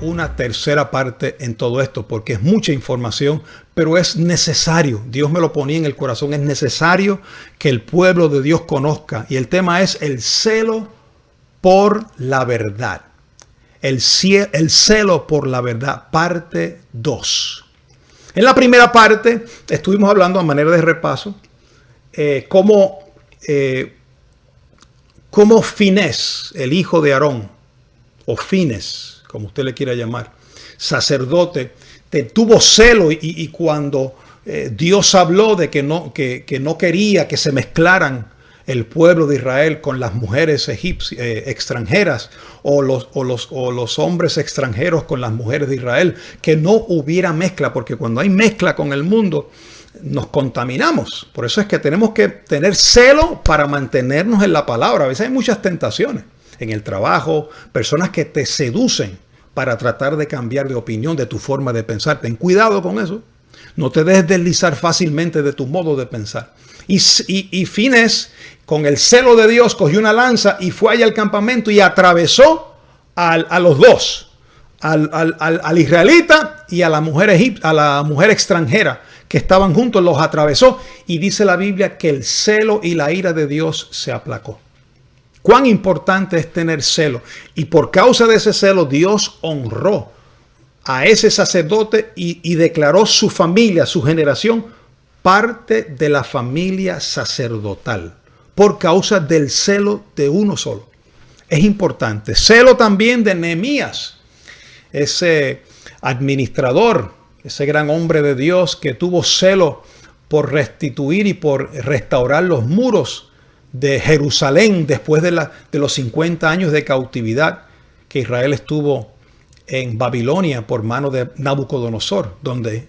una tercera parte en todo esto porque es mucha información, pero es necesario. Dios me lo ponía en el corazón. Es necesario que el pueblo de Dios conozca. Y el tema es el celo por la verdad. El celo por la verdad, parte 2. En la primera parte estuvimos hablando a manera de repaso cómo Finés, el hijo de Aarón, o Fines, como usted le quiera llamar, sacerdote, tuvo celo y cuando Dios habló de que no quería que se mezclaran el pueblo de Israel con las mujeres extranjeras o los hombres extranjeros con las mujeres de Israel, que no hubiera mezcla, porque cuando hay mezcla con el mundo nos contaminamos. Por eso es que tenemos que tener celo para mantenernos en la palabra. A veces hay muchas tentaciones en el trabajo, personas que te seducen para tratar de cambiar de opinión, de tu forma de pensar. Ten cuidado con eso. No te dejes deslizar fácilmente de tu modo de pensar. Y Finés, con el celo de Dios, cogió una lanza y fue allá al campamento y atravesó a los dos, al israelita y a la mujer extranjera que estaban juntos, los atravesó. Y dice la Biblia que el celo y la ira de Dios se aplacó. Cuán importante es tener celo. Y por causa de ese celo, Dios honró a ese sacerdote y declaró su familia, su generación, parte de la familia sacerdotal. Por causa del celo de uno solo. Es importante. Celo también de Nehemías, ese administrador, ese gran hombre de Dios que tuvo celo por restituir y por restaurar los muros de Jerusalén después de los 50 años de cautividad que Israel estuvo en Babilonia por mano de Nabucodonosor, donde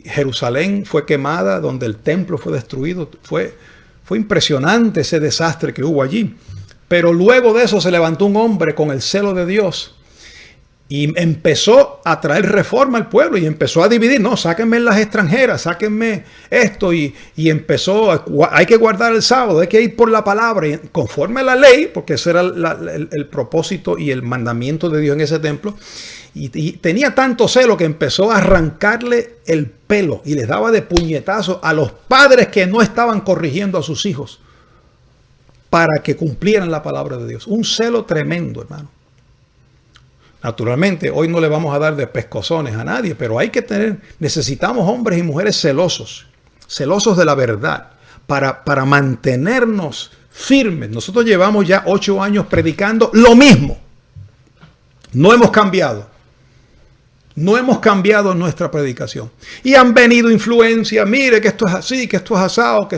Jerusalén fue quemada, donde el templo fue destruido. Fue impresionante ese desastre que hubo allí. Pero luego de eso se levantó un hombre con el celo de Dios y empezó a traer reforma al pueblo y empezó a dividir. No, sáquenme las extranjeras, sáquenme esto. Y empezó, hay que guardar el sábado, hay que ir por la palabra. Y conforme a la ley, porque ese era el propósito y el mandamiento de Dios en ese templo. Y tenía tanto celo que empezó a arrancarle el pelo y les daba de puñetazo a los padres que no estaban corrigiendo a sus hijos para que cumplieran la palabra de Dios. Un celo tremendo, hermano. Naturalmente, hoy no le vamos a dar de pescozones a nadie, pero necesitamos hombres y mujeres celosos de la verdad, para mantenernos firmes. Nosotros llevamos ya 8 años predicando lo mismo. No hemos cambiado. No hemos cambiado nuestra predicación. Y han venido influencias, mire que esto es así, que esto es asado, que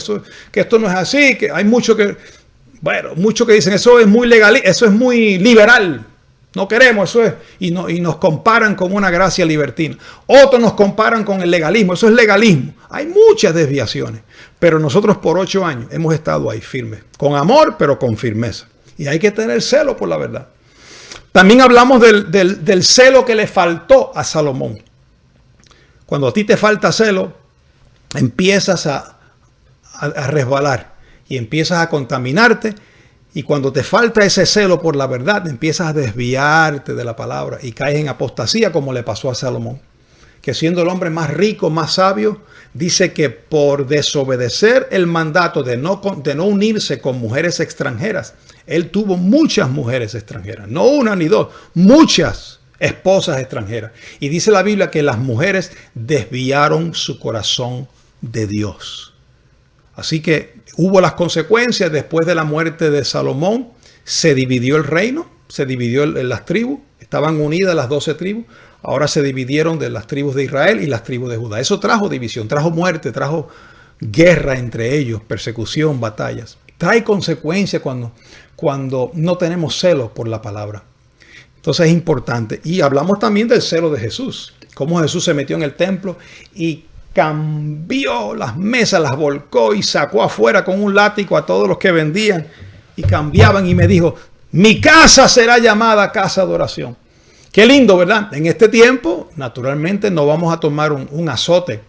esto no es así, que hay muchos que dicen eso es muy legal, eso es muy liberal. No queremos, eso es, y nos comparan con una gracia libertina. Otros nos comparan con el legalismo, eso es legalismo. Hay muchas desviaciones, pero nosotros por 8 años hemos estado ahí firmes, con amor, pero con firmeza. Y hay que tener celo por la verdad. También hablamos del celo que le faltó a Salomón. Cuando a ti te falta celo, empiezas a resbalar y empiezas a contaminarte. Y cuando te falta ese celo por la verdad, empiezas a desviarte de la palabra y caes en apostasía, como le pasó a Salomón, que siendo el hombre más rico, más sabio, dice que por desobedecer el mandato de no unirse con mujeres extranjeras, él tuvo muchas mujeres extranjeras, no una ni dos, muchas esposas extranjeras. Y dice la Biblia que las mujeres desviaron su corazón de Dios. Así que hubo las consecuencias. Después de la muerte de Salomón, se dividió el reino, se dividió en las tribus, estaban unidas las 12 tribus, ahora se dividieron de las tribus de Israel y las tribus de Judá. Eso trajo división, trajo muerte, trajo guerra entre ellos, persecución, batallas. Trae consecuencias cuando no tenemos celo por la palabra. Entonces es importante. Y hablamos también del celo de Jesús, cómo Jesús se metió en el templo y cambió las mesas, las volcó y sacó afuera con un látigo a todos los que vendían y cambiaban, y me dijo: mi casa será llamada casa de oración. Qué lindo, ¿verdad? En este tiempo, naturalmente, no vamos a tomar un azote,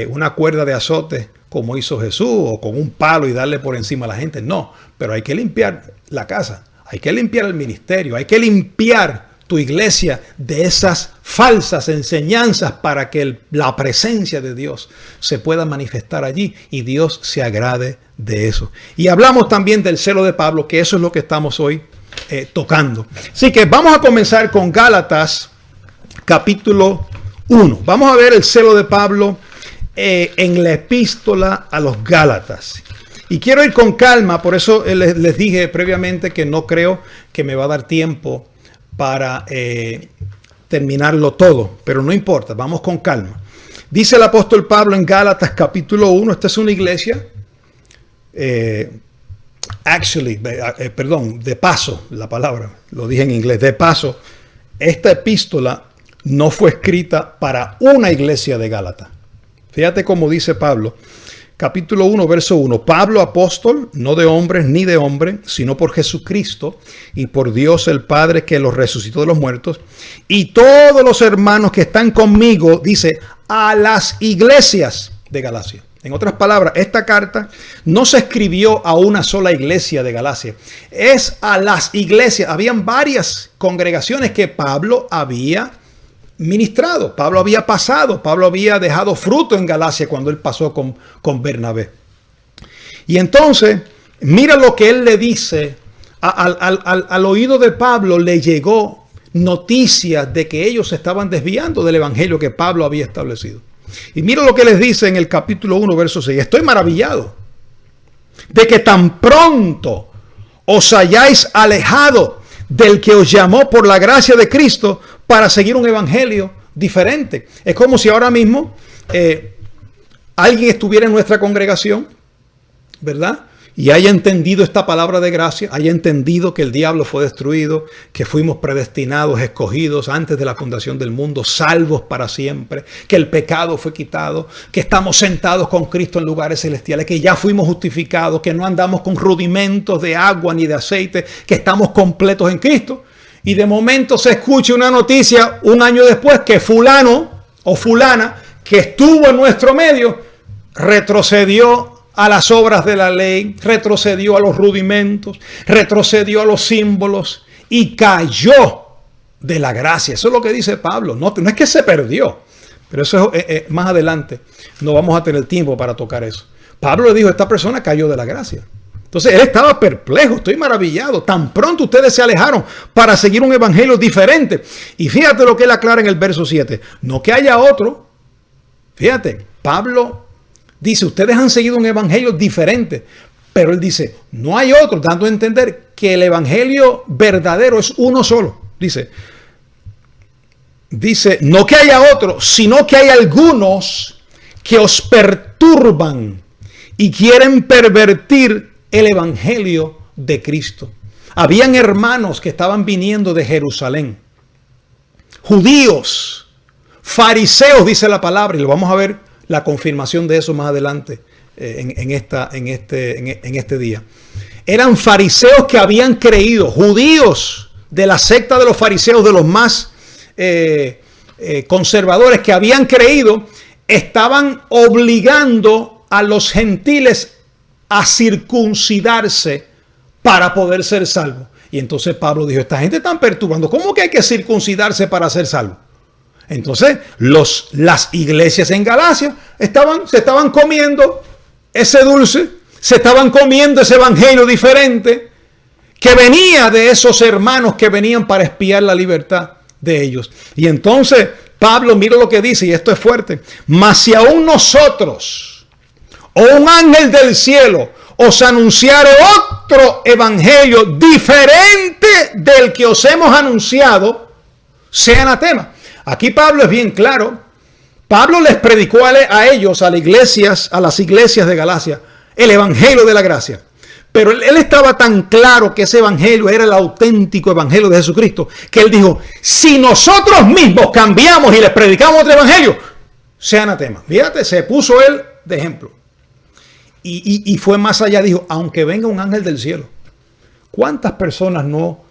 una cuerda de azote como hizo Jesús, o con un palo y darle por encima a la gente. No, pero hay que limpiar la casa, hay que limpiar el ministerio, hay que limpiar tu iglesia de esas falsas enseñanzas para que la presencia de Dios se pueda manifestar allí y Dios se agrade de eso. Y hablamos también del celo de Pablo, que eso es lo que estamos hoy tocando. Así que vamos a comenzar con Gálatas capítulo 1. Vamos a ver el celo de Pablo en la epístola a los Gálatas. Y quiero ir con calma, por eso les dije previamente que no creo que me va a dar tiempo para terminarlo todo, pero no importa, vamos con calma. Dice el apóstol Pablo en Gálatas capítulo 1, esta es una iglesia, de paso, la palabra, lo dije en inglés, de paso, esta epístola no fue escrita para una iglesia de Gálatas. Fíjate cómo dice Pablo. Capítulo 1, verso 1. Pablo, apóstol, no de hombres ni de hombre, sino por Jesucristo y por Dios el Padre que los resucitó de los muertos. Y todos los hermanos que están conmigo, dice, a las iglesias de Galacia. En otras palabras, esta carta no se escribió a una sola iglesia de Galacia. Es a las iglesias. Habían varias congregaciones que Pablo había ministrado, Pablo había pasado, Pablo había dejado fruto en Galacia cuando él pasó con Bernabé. Y entonces, mira lo que él le dice, al oído de Pablo le llegó noticias de que ellos se estaban desviando del evangelio que Pablo había establecido. Y mira lo que les dice en el capítulo 1, verso 6. Estoy maravillado de que tan pronto os hayáis alejado del que os llamó por la gracia de Cristo para seguir un evangelio diferente. Es como si ahora mismo alguien estuviera en nuestra congregación, ¿verdad? Y haya entendido esta palabra de gracia, haya entendido que el diablo fue destruido, que fuimos predestinados, escogidos antes de la fundación del mundo, salvos para siempre, que el pecado fue quitado, que estamos sentados con Cristo en lugares celestiales, que ya fuimos justificados, que no andamos con rudimentos de agua ni de aceite, que estamos completos en Cristo. Y de momento se escucha una noticia un año después que fulano o fulana que estuvo en nuestro medio retrocedió a las obras de la ley, retrocedió a los rudimentos, retrocedió a los símbolos y cayó de la gracia. Eso es lo que dice Pablo. No es que se perdió, pero eso es más adelante. No vamos a tener tiempo para tocar eso. Pablo le dijo, esta persona cayó de la gracia. Entonces él estaba perplejo, estoy maravillado. Tan pronto ustedes se alejaron para seguir un evangelio diferente. Y fíjate lo que él aclara en el verso 7. No que haya otro. Fíjate, Pablo dice, ustedes han seguido un evangelio diferente. Pero él dice, no hay otro, dando a entender que el evangelio verdadero es uno solo. Dice, no que haya otro, sino que hay algunos que os perturban y quieren pervertir el evangelio de Cristo. Habían hermanos que estaban viniendo de Jerusalén, judíos, fariseos, dice la palabra, y lo vamos a ver la confirmación de eso más adelante en este día. Eran fariseos que habían creído, judíos de la secta de los fariseos, de los más conservadores que habían creído, estaban obligando a los gentiles a circuncidarse para poder ser salvo. Y entonces Pablo dijo, esta gente está perturbando. ¿Cómo que hay que circuncidarse para ser salvo? Entonces las iglesias en Galacia se estaban comiendo ese dulce, se estaban comiendo ese evangelio diferente que venía de esos hermanos que venían para espiar la libertad de ellos. Y entonces Pablo, mira lo que dice, y esto es fuerte. Mas si aún nosotros o un ángel del cielo os anunciare otro evangelio diferente del que os hemos anunciado, sea anatema. Aquí Pablo es bien claro. Pablo les predicó a ellos, a las iglesias de Galacia, el evangelio de la gracia. Pero él estaba tan claro que ese evangelio era el auténtico evangelio de Jesucristo, que él dijo, si nosotros mismos cambiamos y les predicamos otro evangelio, sea anatema. Fíjate, se puso él de ejemplo. Y fue más allá, dijo, aunque venga un ángel del cielo. ¿Cuántas personas no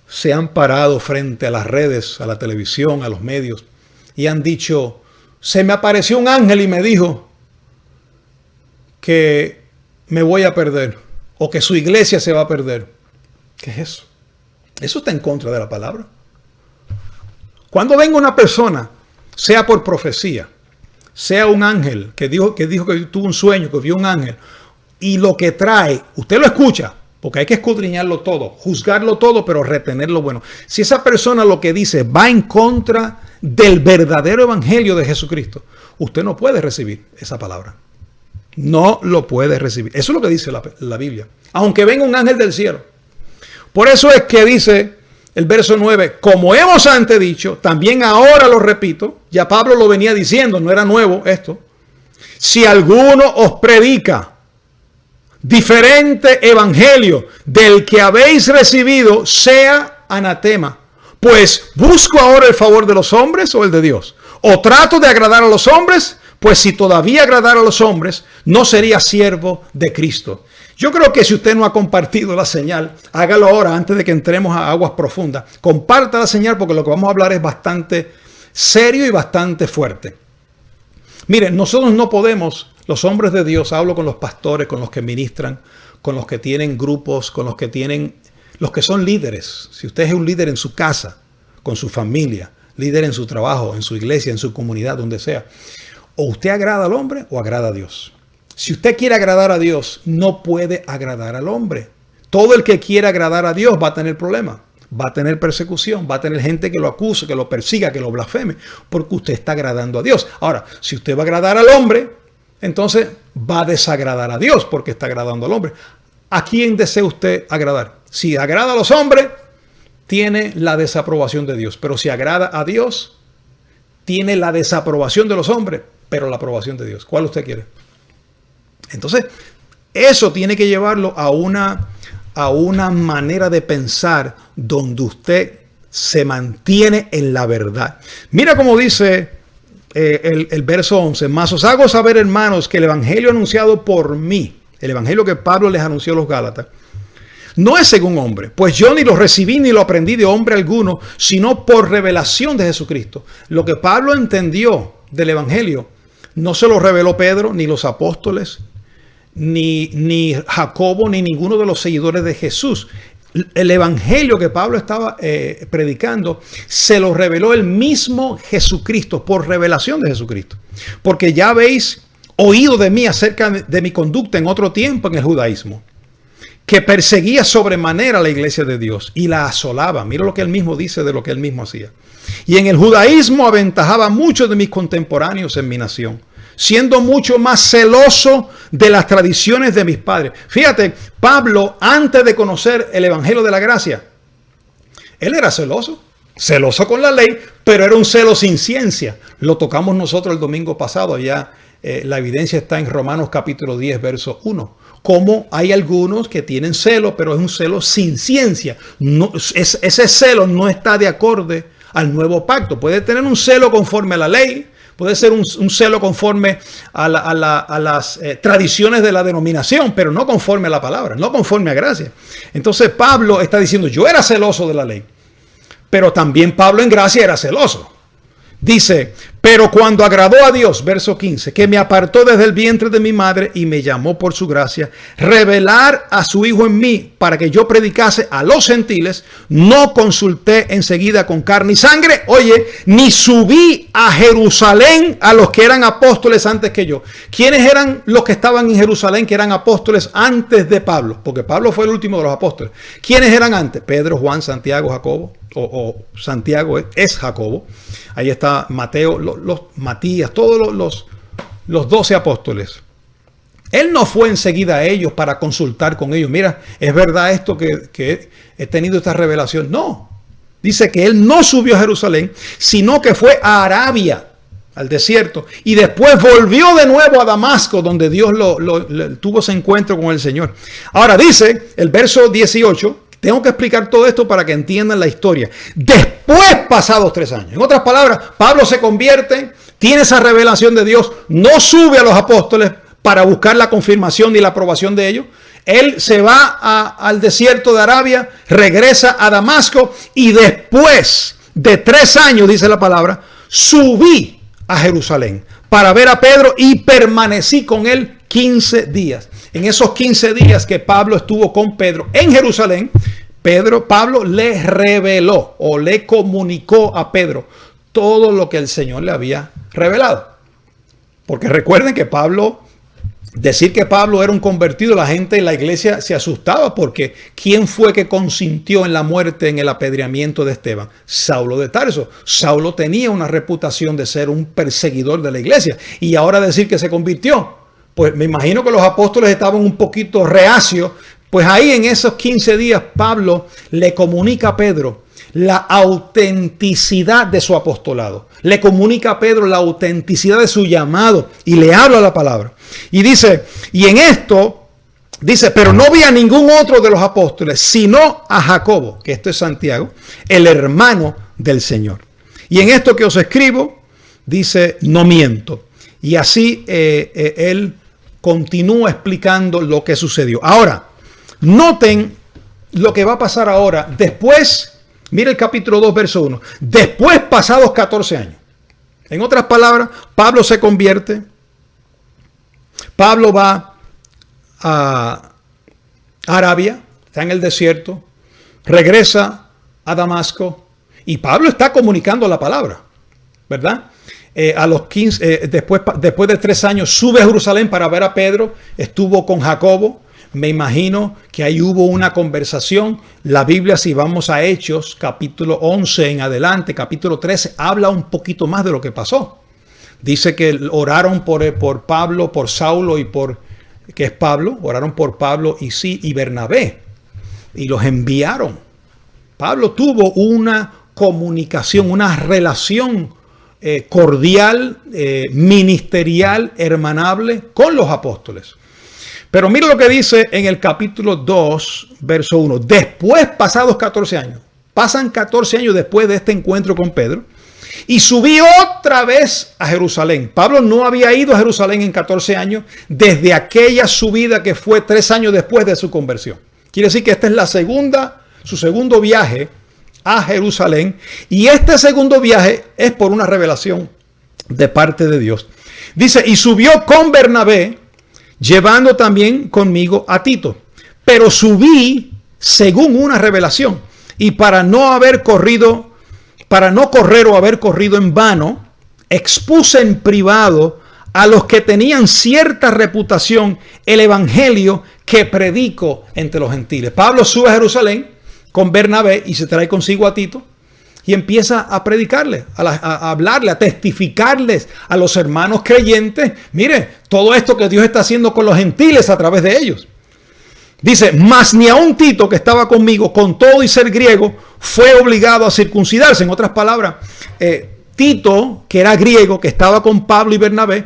se han parado frente a las redes, a la televisión, a los medios, y han dicho, se me apareció un ángel y me dijo que me voy a perder, o que su iglesia se va a perder? ¿Qué es eso? Eso está en contra de la palabra. Cuando venga una persona, sea por profecía, sea un ángel que dijo que tuvo un sueño, que vio un ángel, y lo que trae, usted lo escucha, porque hay que escudriñarlo todo, juzgarlo todo, pero retener lo bueno. Si esa persona lo que dice va en contra del verdadero evangelio de Jesucristo, usted no puede recibir esa palabra. No lo puede recibir. Eso es lo que dice la Biblia. Aunque venga un ángel del cielo. Por eso es que dice el verso 9, como hemos antes dicho, también ahora lo repito, ya Pablo lo venía diciendo, no era nuevo esto. Si alguno os predica diferente evangelio del que habéis recibido, sea anatema. Pues busco ahora el favor de los hombres o el de Dios. O trato de agradar a los hombres, pues si todavía agradara a los hombres, no sería siervo de Cristo. Yo creo que si usted no ha compartido la señal, hágalo ahora antes de que entremos a aguas profundas. Comparta la señal porque lo que vamos a hablar es bastante serio y bastante fuerte. Miren, nosotros no podemos, los hombres de Dios, hablo con los pastores, con los que ministran, con los que tienen grupos, con los que son líderes. Si usted es un líder en su casa, con su familia, líder en su trabajo, en su iglesia, en su comunidad, donde sea, o usted agrada al hombre o agrada a Dios. Si usted quiere agradar a Dios, no puede agradar al hombre. Todo el que quiera agradar a Dios va a tener problemas, va a tener persecución, va a tener gente que lo acuse, que lo persiga, que lo blasfeme, porque usted está agradando a Dios. Ahora, si usted va a agradar al hombre, entonces va a desagradar a Dios porque está agradando al hombre. ¿A quién desea usted agradar? Si agrada a los hombres, tiene la desaprobación de Dios. Pero si agrada a Dios, tiene la desaprobación de los hombres, pero la aprobación de Dios. ¿Cuál usted quiere? Entonces, eso tiene que llevarlo a una manera de pensar donde usted se mantiene en la verdad. Mira cómo dice el verso 11. Mas os hago saber, hermanos, que el evangelio anunciado por mí, el evangelio que Pablo les anunció a los Gálatas, no es según hombre, pues yo ni lo recibí ni lo aprendí de hombre alguno, sino por revelación de Jesucristo. Lo que Pablo entendió del evangelio no se lo reveló Pedro, ni los apóstoles, ni Jacobo, ni ninguno de los seguidores de Jesús. El evangelio que Pablo estaba predicando se lo reveló el mismo Jesucristo, por revelación de Jesucristo. Porque ya habéis oído de mí acerca de mi conducta en otro tiempo en el judaísmo, que perseguía sobremanera a la iglesia de Dios y la asolaba. Mira lo que él mismo dice de lo que él mismo hacía. Y en el judaísmo aventajaba a muchos de mis contemporáneos en mi nación, siendo mucho más celoso de las tradiciones de mis padres. Fíjate, Pablo, antes de conocer el evangelio de la gracia, él era celoso con la ley, pero era un celo sin ciencia. Lo tocamos nosotros el domingo pasado, allá la evidencia está en Romanos capítulo 10, verso 1. Como hay algunos que tienen celo, pero es un celo sin ciencia. No, ese celo no está de acorde al nuevo pacto. Puede tener un celo conforme a la ley, puede ser un celo conforme a las tradiciones de la denominación, pero no conforme a la palabra, no conforme a gracia. Entonces Pablo está diciendo, yo era celoso de la ley, pero también Pablo en gracia era celoso. Dice, pero cuando agradó a Dios, verso 15, que me apartó desde el vientre de mi madre y me llamó por su gracia, revelar a su Hijo en mí para que yo predicase a los gentiles, no consulté enseguida con carne y sangre, oye, ni subí a Jerusalén a los que eran apóstoles antes que yo. ¿Quiénes eran los que estaban en Jerusalén que eran apóstoles antes de Pablo? Porque Pablo fue el último de los apóstoles. ¿Quiénes eran antes? Pedro, Juan, Santiago, Jacobo. O Santiago es Jacobo. Ahí está Mateo, Matías, todos los 12 apóstoles. Él no fue enseguida a ellos para consultar con ellos. Mira, ¿es verdad esto que he tenido esta revelación? No. Dice que él no subió a Jerusalén, sino que fue a Arabia, al desierto. Y después volvió de nuevo a Damasco, donde Dios tuvo ese encuentro con el Señor. Ahora dice el verso 18. Tengo que explicar todo esto para que entiendan la historia. Después, pasados 3 años. En otras palabras, Pablo se convierte, tiene esa revelación de Dios, no sube a los apóstoles para buscar la confirmación ni la aprobación de ellos. Él se va al desierto de Arabia, regresa a Damasco y después de 3 años, dice la palabra, subí a Jerusalén para ver a Pedro y permanecí con él 15 días. En esos 15 días que Pablo estuvo con Pedro en Jerusalén, Pablo le reveló o le comunicó a Pedro todo lo que el Señor le había revelado. Porque recuerden que decir que Pablo era un convertido, la gente en la iglesia se asustaba porque ¿quién fue que consintió en la muerte, en el apedreamiento de Esteban? Saulo de Tarso. Saulo tenía una reputación de ser un perseguidor de la iglesia y ahora decir que se convirtió. Pues me imagino que los apóstoles estaban un poquito reacios. Pues ahí en esos 15 días Pablo le comunica a Pedro la autenticidad de su apostolado. Le comunica a Pedro la autenticidad de su llamado y le habla la palabra. Y dice, y en esto, dice, pero no vi a ningún otro de los apóstoles, sino a Jacobo, que esto es Santiago, el hermano del Señor. Y en esto que os escribo, dice, no miento. Y así él continúa explicando lo que sucedió. Ahora, noten lo que va a pasar ahora. Después, mira el capítulo 2, verso 1. Después, pasados 14 años. En otras palabras, Pablo se convierte. Pablo va a Arabia, está en el desierto, regresa a Damasco y Pablo está comunicando la palabra, ¿verdad? A los 15, después de 3 años sube a Jerusalén para ver a Pedro, estuvo con Jacobo. Me imagino que ahí hubo una conversación. La Biblia, si vamos a Hechos, capítulo 11 en adelante, capítulo 13, habla un poquito más de lo que pasó. Dice que oraron por Pablo, por Saulo y que es Pablo, oraron por Pablo y Bernabé y los enviaron. Pablo tuvo una comunicación, una relación cordial, ministerial, hermanable con los apóstoles. Pero mira lo que dice en el capítulo 2, verso 1. Después, pasados 14 años, pasan 14 años después de este encuentro con Pedro, y subí otra vez a Jerusalén. Pablo no había ido a Jerusalén en 14 años desde aquella subida que fue 3 años después de su conversión. Quiere decir que esta es su segundo viaje a Jerusalén. Y este segundo viaje es por una revelación de parte de Dios. Dice, y subió con Bernabé, llevando también conmigo a Tito. Pero subí según una revelación. Y para no correr o haber corrido en vano, expuse en privado a los que tenían cierta reputación el evangelio que predico entre los gentiles. Pablo sube a Jerusalén con Bernabé y se trae consigo a Tito y empieza a predicarle, a hablarle, a testificarles a los hermanos creyentes. Mire, todo esto que Dios está haciendo con los gentiles a través de ellos. Dice, mas ni aun Tito, que estaba conmigo, con todo y ser griego, fue obligado a circuncidarse. En otras palabras, Tito, que era griego, que estaba con Pablo y Bernabé,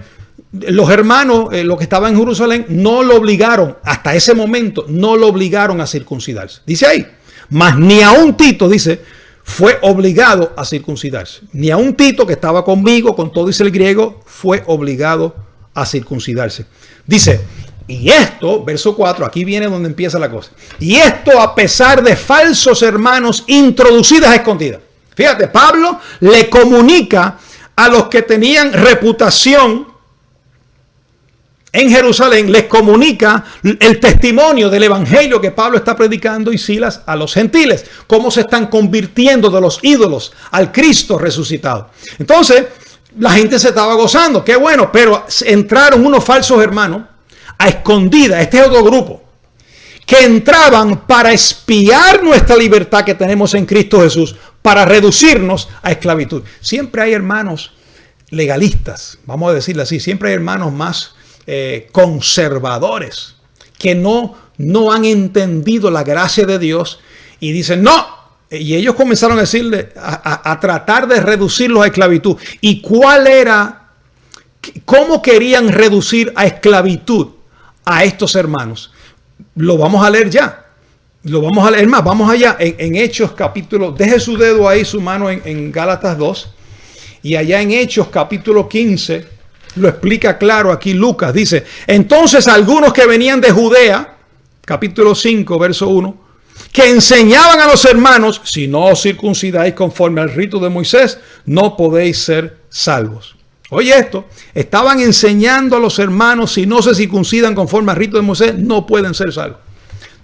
los hermanos, los que estaban en Jerusalén, no lo obligaron, hasta ese momento, no lo obligaron a circuncidarse. Dice ahí, mas ni aun Tito, dice, fue obligado a circuncidarse. Ni aun Tito, que estaba conmigo, con todo y ser griego, fue obligado a circuncidarse. Dice, y esto, verso 4, aquí viene donde empieza la cosa. Y esto a pesar de falsos hermanos introducidos a escondidas. Fíjate, Pablo le comunica a los que tenían reputación en Jerusalén, les comunica el testimonio del evangelio que Pablo está predicando y Silas a los gentiles. Cómo se están convirtiendo de los ídolos al Cristo resucitado. Entonces, la gente se estaba gozando. Qué bueno, pero entraron unos falsos hermanos a escondida, este es otro grupo, que entraban para espiar nuestra libertad que tenemos en Cristo Jesús, para reducirnos a esclavitud. Siempre hay hermanos legalistas, vamos a decirlo así, siempre hay hermanos más conservadores, que no han entendido la gracia de Dios y dicen, no, y ellos comenzaron a decirle, a tratar de reducirlos a esclavitud. ¿Y cómo querían reducir a esclavitud a estos hermanos? Lo vamos a leer ya. Lo vamos a leer más. Vamos allá en Hechos capítulo. Deje su dedo ahí, su mano en Gálatas 2. Y allá en Hechos capítulo 15 lo explica claro aquí Lucas. Dice, entonces algunos que venían de Judea, capítulo 5, verso 1, que enseñaban a los hermanos, si no os circuncidáis conforme al rito de Moisés, no podéis ser salvos. Oye esto, estaban enseñando a los hermanos, si no se circuncidan conforme al rito de Moisés, no pueden ser salvos.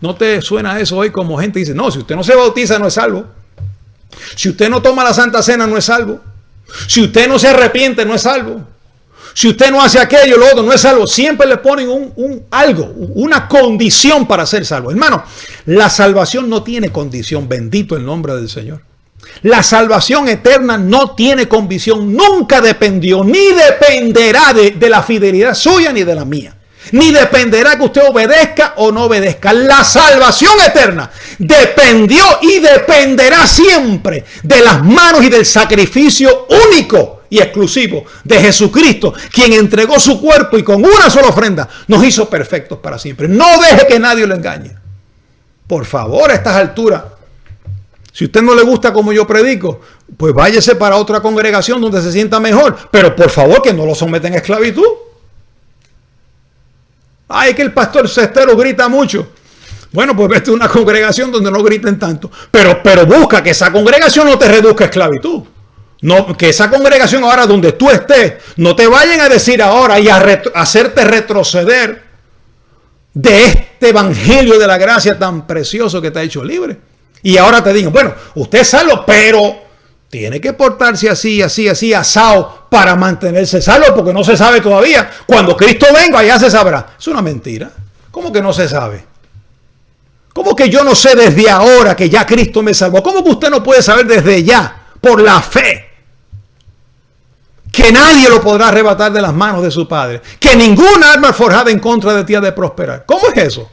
¿No te suena eso hoy como gente dice, no, si usted no se bautiza no es salvo? Si usted no toma la Santa Cena no es salvo. Si usted no se arrepiente no es salvo. Si usted no hace aquello, lo otro, no es salvo. Siempre le ponen una condición para ser salvo. Hermano, la salvación no tiene condición. Bendito el nombre del Señor. La salvación eterna no tiene condición. Nunca dependió, ni dependerá de la fidelidad suya ni de la mía. Ni dependerá que usted obedezca o no obedezca. La salvación eterna dependió y dependerá siempre de las manos y del sacrificio único y exclusivo de Jesucristo, quien entregó su cuerpo y con una sola ofrenda nos hizo perfectos para siempre. No deje que nadie lo engañe. Por favor, a estas alturas, si a usted no le gusta como yo predico, pues váyase para otra congregación donde se sienta mejor. Pero por favor, que no lo someten a esclavitud. Ay, que el pastor cestero grita mucho. Bueno, pues vete a una congregación donde no griten tanto. Pero busca que esa congregación no te reduzca a esclavitud. No, que esa congregación ahora donde tú estés, no te vayan a decir ahora y a hacerte retroceder de este evangelio de la gracia tan precioso que te ha hecho libre. Y ahora te digan, bueno, usted es salvo, pero tiene que portarse así, asado para mantenerse salvo, porque no se sabe todavía. Cuando Cristo venga, ya se sabrá. Es una mentira. ¿Cómo que no se sabe? ¿Cómo que yo no sé desde ahora que ya Cristo me salvó? ¿Cómo que usted no puede saber desde ya, por la fe, que nadie lo podrá arrebatar de las manos de su Padre? Que ninguna arma forjada en contra de ti ha de prosperar. ¿Cómo es eso?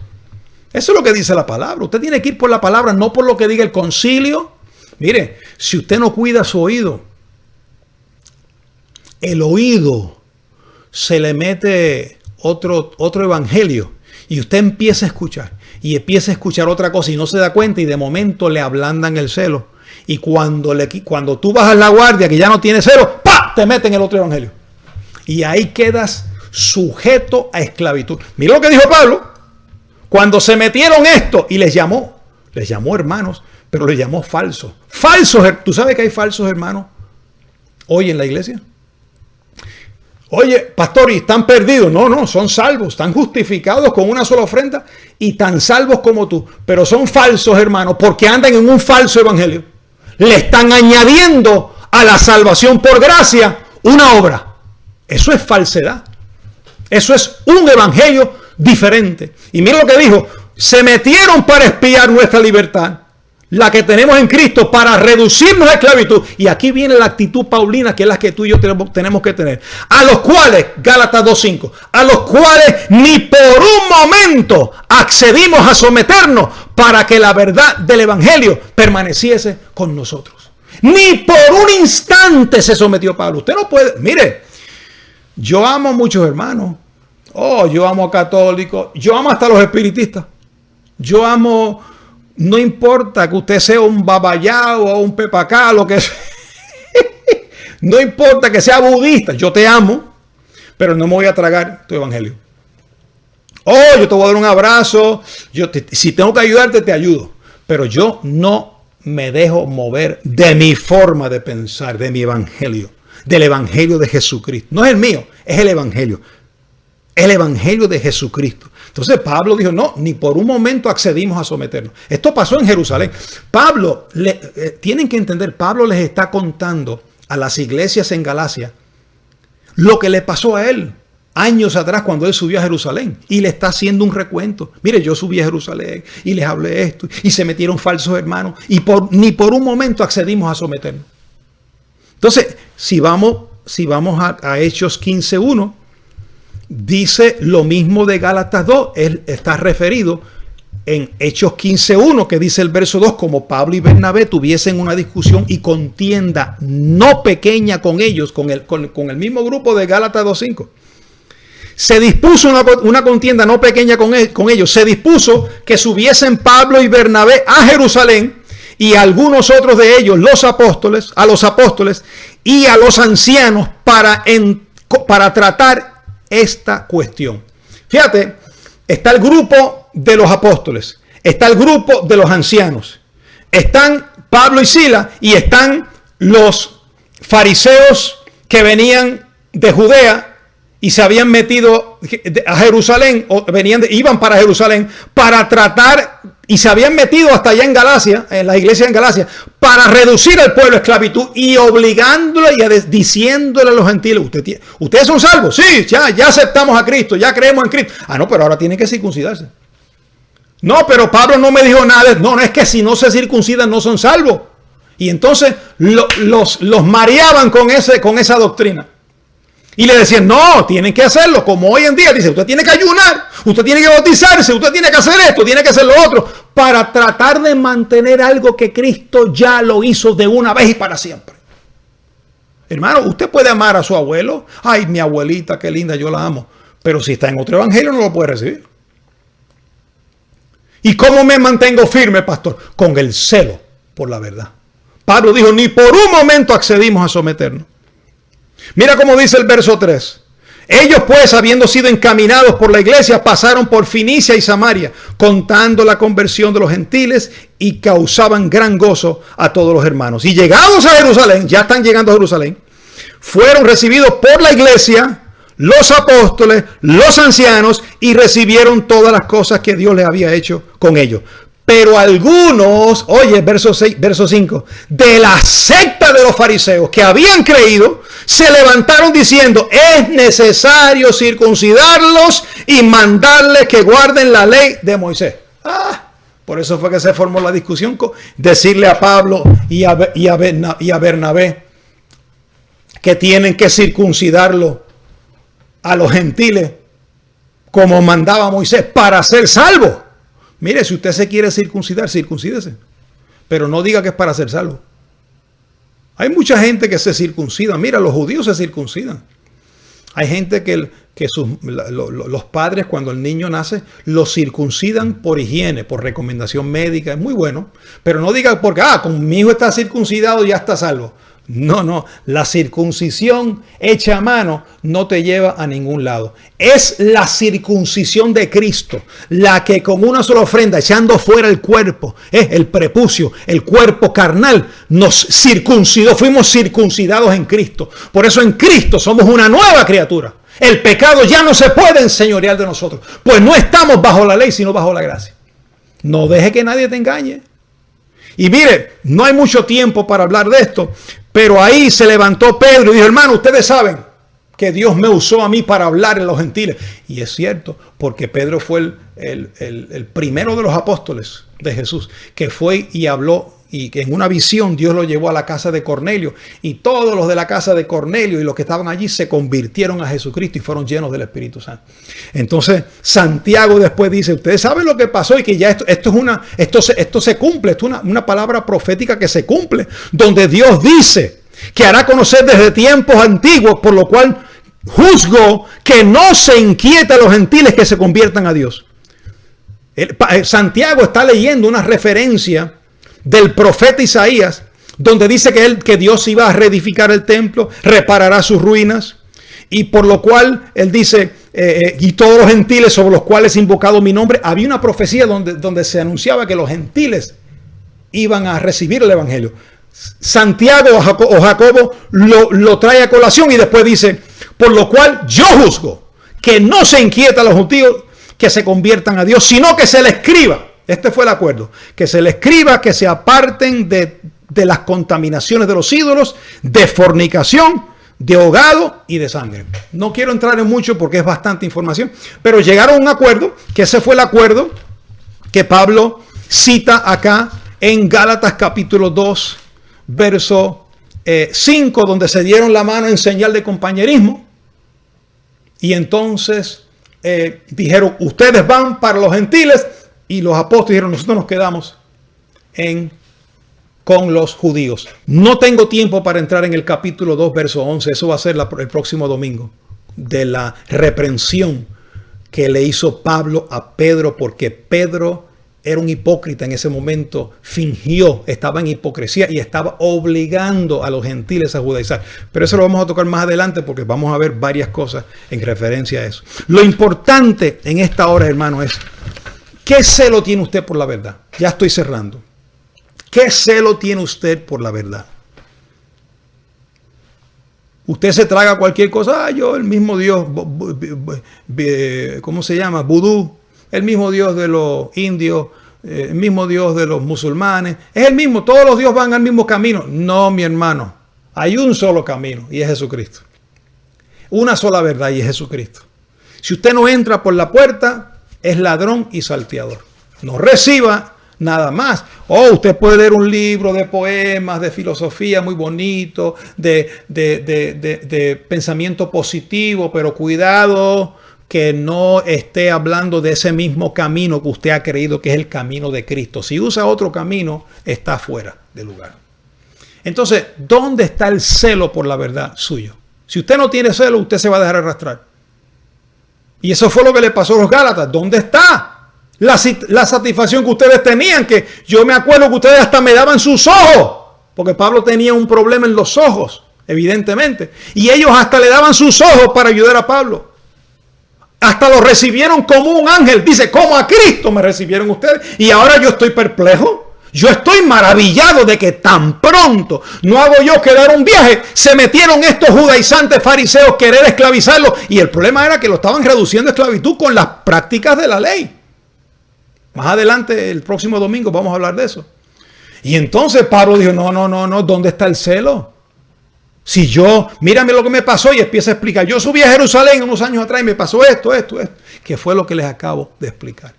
Eso es lo que dice la palabra. Usted tiene que ir por la palabra, no por lo que diga el concilio. Mire, si usted no cuida su oído, el oído se le mete otro evangelio y usted empieza a escuchar y empieza a escuchar otra cosa y no se da cuenta y de momento le ablandan el celo. Y cuando tú bajas la guardia, que ya no tiene celo, ¡pah!, te meten el otro evangelio. Y ahí quedas sujeto a esclavitud. Mira lo que dijo Pablo. Cuando se metieron esto y les llamó hermanos, pero les llamó falsos. Falsos. ¿Tú sabes que hay falsos hermanos hoy en la iglesia? Oye, pastor, ¿y están perdidos? No, son salvos, están justificados con una sola ofrenda y tan salvos como tú. Pero son falsos hermanos porque andan en un falso evangelio. Le están añadiendo a la salvación por gracia una obra. Eso es falsedad. Eso es un evangelio diferente. Y mira lo que dijo: se metieron para espiar nuestra libertad, la que tenemos en Cristo, para reducirnos a esclavitud. Y aquí viene la actitud paulina, que es la que tú y yo tenemos que tener. A los cuales, Gálatas 2:5, a los cuales ni por un momento accedimos a someternos para que la verdad del evangelio permaneciese con nosotros. Ni por un instante se sometió Pablo. Usted no puede, mire, yo amo a muchos hermanos. Yo amo a católicos. Yo amo hasta a los espiritistas. Yo amo, no importa que usted sea un babayá o un pepacá, lo que sea. No importa que sea budista. Yo te amo, pero no me voy a tragar tu evangelio. Yo te voy a dar un abrazo. Si tengo que ayudarte, te ayudo. Pero yo no me dejo mover de mi forma de pensar, de mi evangelio, del evangelio de Jesucristo. No es el mío, es el evangelio. El evangelio de Jesucristo. Entonces Pablo dijo, no, ni por un momento accedimos a someternos. Esto pasó en Jerusalén. Pablo, tienen que entender, Pablo les está contando a las iglesias en Galacia lo que le pasó a él años atrás cuando él subió a Jerusalén. Y le está haciendo un recuento. Mire, yo subí a Jerusalén y les hablé esto y se metieron falsos hermanos y ni por un momento accedimos a someternos. Entonces, si vamos a Hechos 15:1, dice lo mismo de Gálatas 2. Él está referido en Hechos 15:1, que dice el verso 2, como Pablo y Bernabé tuviesen una discusión y contienda no pequeña con ellos, con el mismo grupo de Gálatas 2:5. Se dispuso una contienda no pequeña con ellos. Se dispuso que subiesen Pablo y Bernabé a Jerusalén y algunos otros de ellos, a los apóstoles y a los ancianos para tratar esta cuestión. Fíjate, está el grupo de los apóstoles, está el grupo de los ancianos, están Pablo y Silas y están los fariseos que venían de Judea y se habían metido a Jerusalén, o iban para Jerusalén para tratar, y se habían metido hasta allá en Galacia, en la iglesia en Galacia, para reducir al pueblo a esclavitud y obligándole y diciéndole a los gentiles: ustedes son salvos, sí, ya aceptamos a Cristo, ya creemos en Cristo. Ah, no, pero ahora tienen que circuncidarse. No, pero Pablo no me dijo nada. No, es que si no se circuncidan no son salvos. Y entonces los mareaban con esa doctrina. Y le decían: no, tienen que hacerlo, como hoy en día. Dice: usted tiene que ayunar, usted tiene que bautizarse, usted tiene que hacer esto, tiene que hacer lo otro, para tratar de mantener algo que Cristo ya lo hizo de una vez y para siempre. Hermano, usted puede amar a su abuelo. Ay, mi abuelita, qué linda, yo la amo. Pero si está en otro evangelio no lo puede recibir. ¿Y cómo me mantengo firme, pastor? Con el celo por la verdad. Pablo dijo: ni por un momento accedimos a someternos. Mira cómo dice el verso 3. Ellos pues, habiendo sido encaminados por la iglesia, pasaron por Fenicia y Samaria, contando la conversión de los gentiles, y causaban gran gozo a todos los hermanos. Y llegados a Jerusalén, ya están llegando a Jerusalén, fueron recibidos por la iglesia, los apóstoles, los ancianos, y recibieron todas las cosas que Dios les había hecho con ellos. Pero algunos, oye, verso 5, de la secta de los fariseos que habían creído, se levantaron diciendo: es necesario circuncidarlos y mandarles que guarden la ley de Moisés. Por eso fue que se formó la discusión, decirle a Pablo y a Bernabé que tienen que circuncidarlo a los gentiles como mandaba Moisés para ser salvo. Mire, si usted se quiere circuncidar, circuncídese, pero no diga que es para ser salvo. Hay mucha gente que se circuncida. Mira, los judíos se circuncidan. Hay gente que los padres, cuando el niño nace, lo circuncidan por higiene, por recomendación médica. Es muy bueno, pero no diga porque con mi hijo está circuncidado ya está salvo. No, la circuncisión hecha a mano no te lleva a ningún lado. Es la circuncisión de Cristo, la que con una sola ofrenda, echando fuera el cuerpo, el prepucio, el cuerpo carnal, nos circuncidó, fuimos circuncidados en Cristo. Por eso en Cristo somos una nueva criatura. El pecado ya no se puede enseñorear de nosotros, pues no estamos bajo la ley, sino bajo la gracia. No deje que nadie te engañe. Y mire, no hay mucho tiempo para hablar de esto, pero ahí se levantó Pedro y dijo: hermano, ustedes saben que Dios me usó a mí para hablar a los gentiles. Y es cierto, porque Pedro fue el primero de los apóstoles de Jesús, que fue y habló, y que en una visión Dios lo llevó a la casa de Cornelio, y todos los de la casa de Cornelio y los que estaban allí se convirtieron a Jesucristo y fueron llenos del Espíritu Santo. Entonces Santiago después dice: ustedes saben lo que pasó y que ya esto se cumple. Esto es una palabra profética que se cumple, donde Dios dice que hará conocer desde tiempos antiguos, por lo cual juzgo que no se inquieta a los gentiles que se conviertan a Dios. Santiago está leyendo una referencia del profeta Isaías, donde dice que Dios iba a reedificar el templo, reparará sus ruinas, y por lo cual él dice: y todos los gentiles sobre los cuales he invocado mi nombre. Había una profecía donde se anunciaba que los gentiles iban a recibir el evangelio. Santiago o Jacobo lo trae a colación y después dice: por lo cual yo juzgo que no se inquieta a los judíos que se conviertan a Dios, sino que se le escriba. Este fue el acuerdo, que se le escriba que se aparten de las contaminaciones de los ídolos, de fornicación, de ahogado y de sangre. No quiero entrar en mucho porque es bastante información, pero llegaron a un acuerdo, que ese fue el acuerdo que Pablo cita acá en Gálatas capítulo 2, verso 5, donde se dieron la mano en señal de compañerismo. Y entonces dijeron: ustedes van para los gentiles. Y los apóstoles dijeron: nosotros nos quedamos con los judíos. No tengo tiempo para entrar en el capítulo 2, verso 11. Eso va a ser el próximo domingo. De la reprensión que le hizo Pablo a Pedro, porque Pedro era un hipócrita en ese momento. Fingió, estaba en hipocresía y estaba obligando a los gentiles a judaizar. Pero eso lo vamos a tocar más adelante, porque vamos a ver varias cosas en referencia a eso. Lo importante en esta hora, hermano, es: ¿qué celo tiene usted por la verdad? Ya estoy cerrando. ¿Qué celo tiene usted por la verdad? Usted se traga cualquier cosa. Yo, el mismo Dios, ¿cómo se llama? Vudú. El mismo Dios de los indios. El mismo Dios de los musulmanes. Es el mismo. Todos los dioses van al mismo camino. No, mi hermano. Hay un solo camino y es Jesucristo. Una sola verdad y es Jesucristo. Si usted no entra por la puerta, es ladrón y salteador. No reciba nada más. Usted puede leer un libro de poemas, de filosofía muy bonito, de pensamiento positivo, pero cuidado que no esté hablando de ese mismo camino que usted ha creído que es el camino de Cristo. Si usa otro camino, está fuera de lugar. Entonces, ¿dónde está el celo por la verdad suyo? Si usted no tiene celo, usted se va a dejar arrastrar. Y eso fue lo que le pasó a los Gálatas. ¿Dónde está la satisfacción que ustedes tenían? Que yo me acuerdo que ustedes hasta me daban sus ojos. Porque Pablo tenía un problema en los ojos, evidentemente. Y ellos hasta le daban sus ojos para ayudar a Pablo. Hasta lo recibieron como un ángel. Dice, como a Cristo me recibieron ustedes. Y ahora yo estoy perplejo. Yo estoy maravillado de que tan pronto no hago yo que dar un viaje. Se metieron estos judaizantes fariseos querer esclavizarlo. Y el problema era que lo estaban reduciendo a esclavitud con las prácticas de la ley. Más adelante, el próximo domingo, vamos a hablar de eso. Y entonces Pablo dijo, no, ¿dónde está el celo? Si yo, mírame lo que me pasó y empieza a explicar. Yo subí a Jerusalén unos años atrás y me pasó esto. Que fue lo que les acabo de explicar.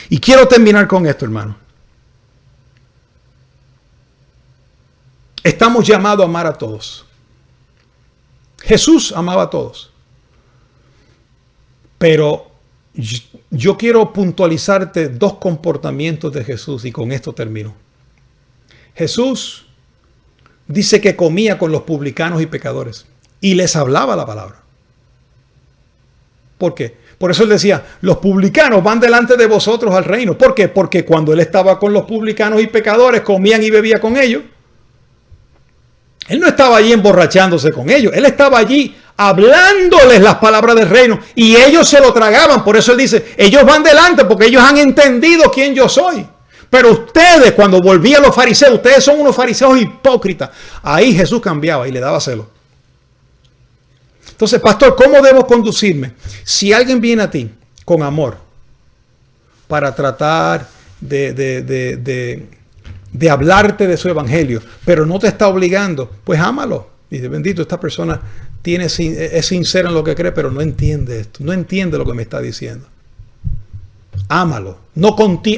Y quiero terminar con esto, hermano. Estamos llamados a amar a todos. Jesús amaba a todos. Pero yo quiero puntualizarte dos comportamientos de Jesús y con esto termino. Jesús dice que comía con los publicanos y pecadores y les hablaba la palabra. ¿Por qué? Por eso él decía, los publicanos van delante de vosotros al reino. ¿Por qué? Porque cuando él estaba con los publicanos y pecadores, comían y bebía con ellos. Él no estaba allí emborrachándose con ellos. Él estaba allí hablándoles las palabras del reino y ellos se lo tragaban. Por eso él dice, ellos van delante porque ellos han entendido quién yo soy. Pero ustedes, cuando volvían los fariseos, ustedes son unos fariseos hipócritas. Ahí Jesús cambiaba y le daba celo. Entonces, pastor, ¿cómo debo conducirme? Si alguien viene a ti con amor para tratar de hablarte de su evangelio, pero no te está obligando, pues ámalo. Dice, bendito, esta persona es sincera en lo que cree, pero no entiende esto, no entiende lo que me está diciendo. Ámalo.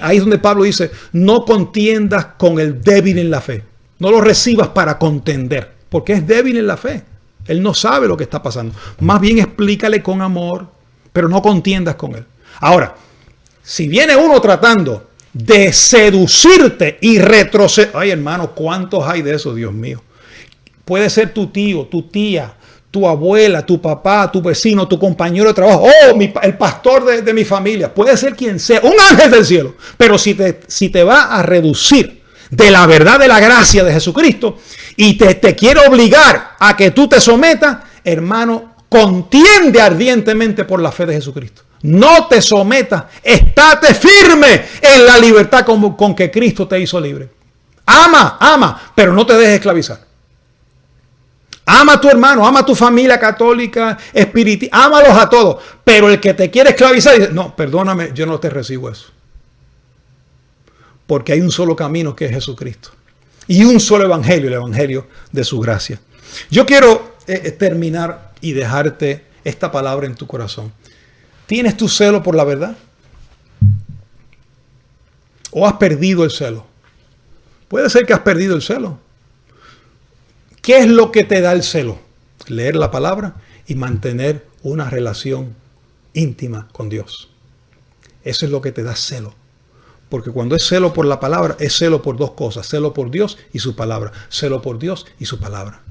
Ahí es donde Pablo dice, no contiendas con el débil en la fe. No lo recibas para contender, porque es débil en la fe. Él no sabe lo que está pasando. Más bien explícale con amor, pero no contiendas con él. Ahora, si viene uno tratando de seducirte y retroceder. Ay, hermano, ¿cuántos hay de eso, Dios mío? Puede ser tu tío, tu tía, tu abuela, tu papá, tu vecino, tu compañero de trabajo, el pastor de mi familia. Puede ser quien sea, un ángel del cielo. Pero si te va a reducir de la verdad de la gracia de Jesucristo y te quiere obligar a que tú te sometas, hermano, contiende ardientemente por la fe de Jesucristo. No te sometas, estate firme en la libertad con que Cristo te hizo libre. Ama, pero no te dejes esclavizar. Ama a tu hermano, ama a tu familia católica, espiritual, ámalos a todos. Pero el que te quiere esclavizar dice, no, perdóname, yo no te recibo eso. Porque hay un solo camino que es Jesucristo. Y un solo evangelio, el evangelio de su gracia. Yo quiero terminar y dejarte esta palabra en tu corazón. ¿Tienes tu celo por la verdad? ¿O has perdido el celo? Puede ser que has perdido el celo. ¿Qué es lo que te da el celo? Leer la palabra y mantener una relación íntima con Dios. Eso es lo que te da celo. Porque cuando es celo por la palabra, es celo por dos cosas. Celo por Dios y su palabra. Celo por Dios y su palabra.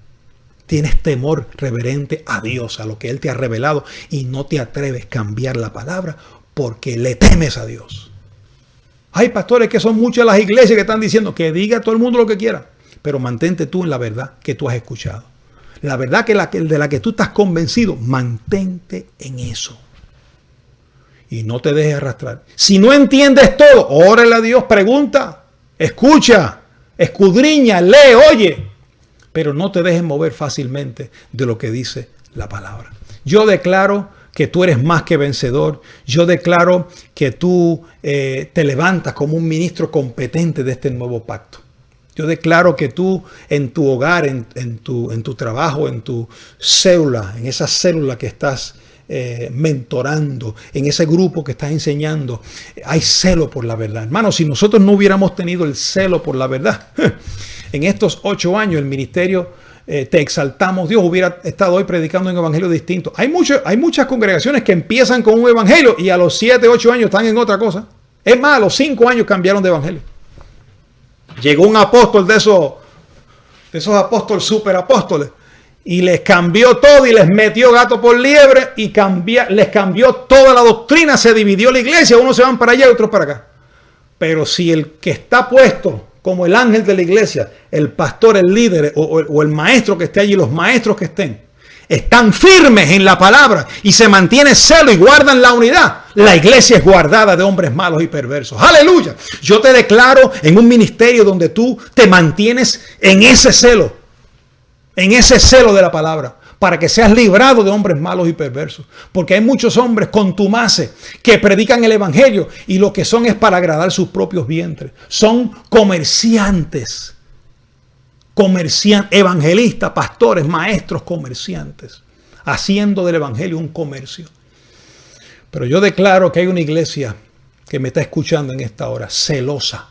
Tienes temor reverente a Dios, a lo que Él te ha revelado, y no te atreves a cambiar la palabra porque le temes a Dios. Hay pastores que son muchas las iglesias que están diciendo que diga a todo el mundo lo que quiera, pero mantente tú en la verdad que tú has escuchado. La verdad de la que tú estás convencido, mantente en eso. Y no te dejes arrastrar. Si no entiendes todo, órale a Dios, pregunta, escucha, escudriña, lee, oye. pero no te dejes mover fácilmente de lo que dice la palabra. Yo declaro que tú eres más que vencedor. Yo declaro que tú te levantas como un ministro competente de este nuevo pacto. Yo declaro que tú en tu hogar, en tu trabajo, en tu célula, en esa célula que estás mentorando, en ese grupo que estás enseñando, hay celo por la verdad. Hermano, si nosotros no hubiéramos tenido el celo por la verdad, en estos 8 años el ministerio Te Exaltamos Dios hubiera estado hoy predicando un evangelio distinto. Hay muchas congregaciones que empiezan con un evangelio y a los 7, 8 años están en otra cosa. Es más, a los 5 años cambiaron de evangelio. Llegó un apóstol de esos apóstoles, superapóstoles, y les cambió todo y les metió gato por liebre y les cambió toda la doctrina. Se dividió la iglesia, unos se van para allá y otros para acá. Pero si el que está puesto como el ángel de la iglesia, el pastor, el líder o el maestro que esté allí, los maestros que están firmes en la palabra y se mantiene celo y guardan la unidad, la iglesia es guardada de hombres malos y perversos. ¡Aleluya! Yo te declaro en un ministerio donde tú te mantienes en ese celo de la palabra, para que seas librado de hombres malos y perversos. Porque hay muchos hombres contumaces que predican el evangelio y lo que son es para agradar sus propios vientres. Son comerciantes, evangelistas, pastores, maestros, comerciantes, haciendo del evangelio un comercio. Pero yo declaro que hay una iglesia que me está escuchando en esta hora, celosa